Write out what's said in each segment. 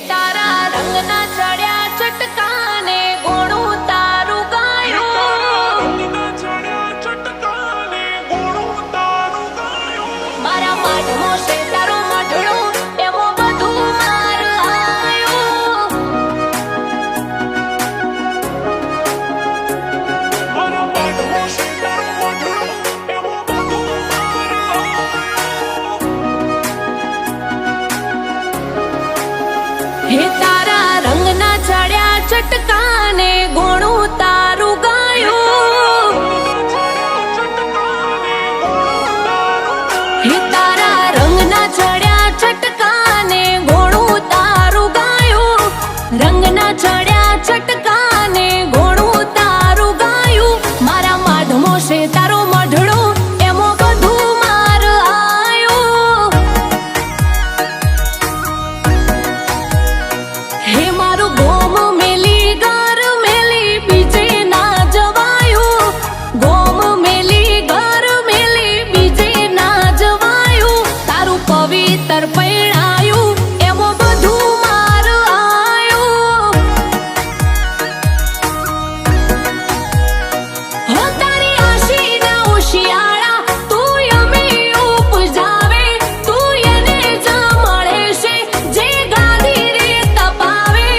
તારા રંગના ચડ્યા ચટકાને ગોળું તારું ગાયું મારા માઢમો છે તારો મઢડું એવો બધું માર આયું હે તારા રંગના ચડ્યા ચટકાને ગોળું તારું ગાયું હે તારા રંગના ચડ્યા ચટકાને ગોળું તારું ગાયું રંગના ચડ્યા ચટકાને ગોળું તારું ગાયું મારા માઢમો છે તારો મઢડો એમો બધું માર આયું હે મારું ગોમ મેલી ઘર મેલી બીજે ના જવાયું ગોમ મેલી ઘર મેલી બીજે ના જવાયું તારું પવિત્ર પૈણાયું એમો બધું માર આયું હો તારી આશી ના ઓશિયાળા તું યમે ઉપજાવે તું એને જ મળે છે જે ગાદી રે તપાવે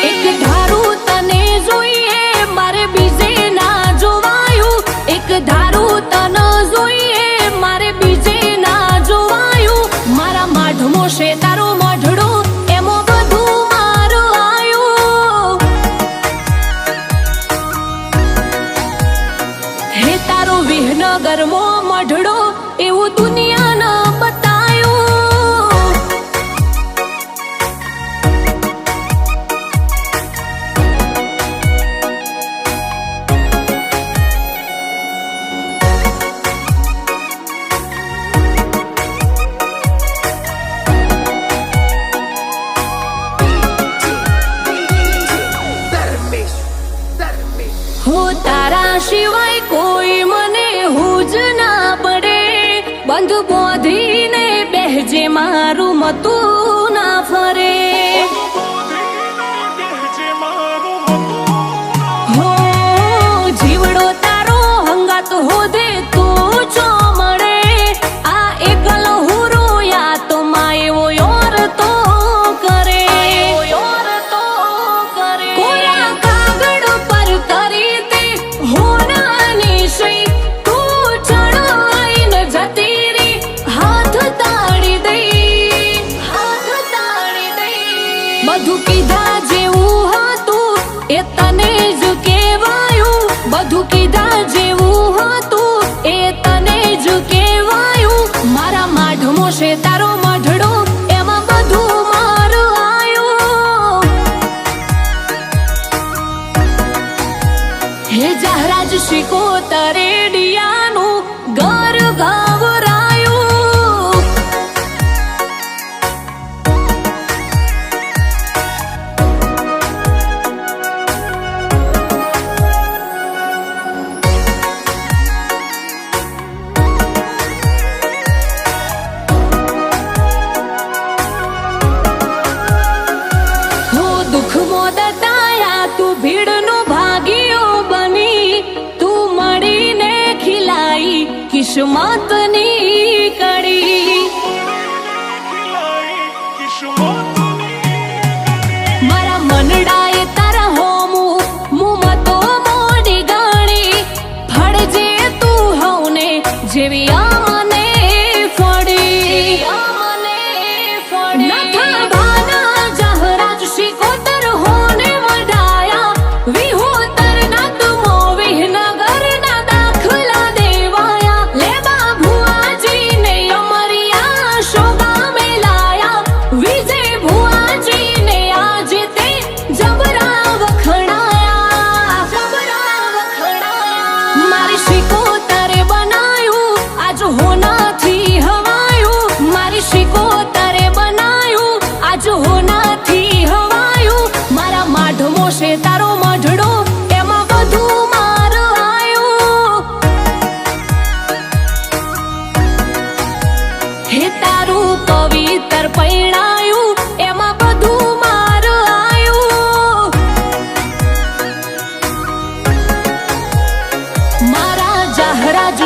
એક ધારું તને જોઈએ મારે બીજે ના જોવાયું એક ધારું તને જોઈએ મારે બીજે ના જોવાયું મારા માઢમો છે તારો મઢડો એમો બધું માર આયું હે તારો વિહનગરમો મઢડો એવું દુનિયાને બતાયું હો તારા સિવાય કોઈ મને હુજ ના પડે બંધ બોધીને બેહજે મારું મતું ના ફરે હો જીવડો તારો હંગાત હોદે તું ચો મળે આ એકલ હુરો યા તો માં એવો યોર તો કરે કોરા કાગળ પર કરી દે હોનાની સઈ તું ચડાઈને જતી રી હાથ તાળી દઈ બધું કીધા જેવું હતું એ તને જ કહેવાયું બધું કીધા જેવું હતું એ તને જ કહેવાયું મારા માઢમો છે તારો મઢડો એમાં બધું માર આયું હે જહરાજ શીખો તરેડિયાનું ઘર ઘવરાયું હો દુઃખ મોદતાયા તું ભીડનો ભાગીયો બની તું મળીને ખીલાઈ કિસ્મતની કડી મારા મનડાએ તારા હોમું મુમતો મોડી ગાણી ફળજે તું હવને જેવી આમને ફળી નથા ભાના જહરાજ શિકોતર હોને વઢાયા વિહોતર ના તુમો વિહનગર ના દાખલા દેવાયા લેવા ભુઆજીને અમરિયા શોગા મેલાયા વિજય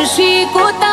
કરશી કોતર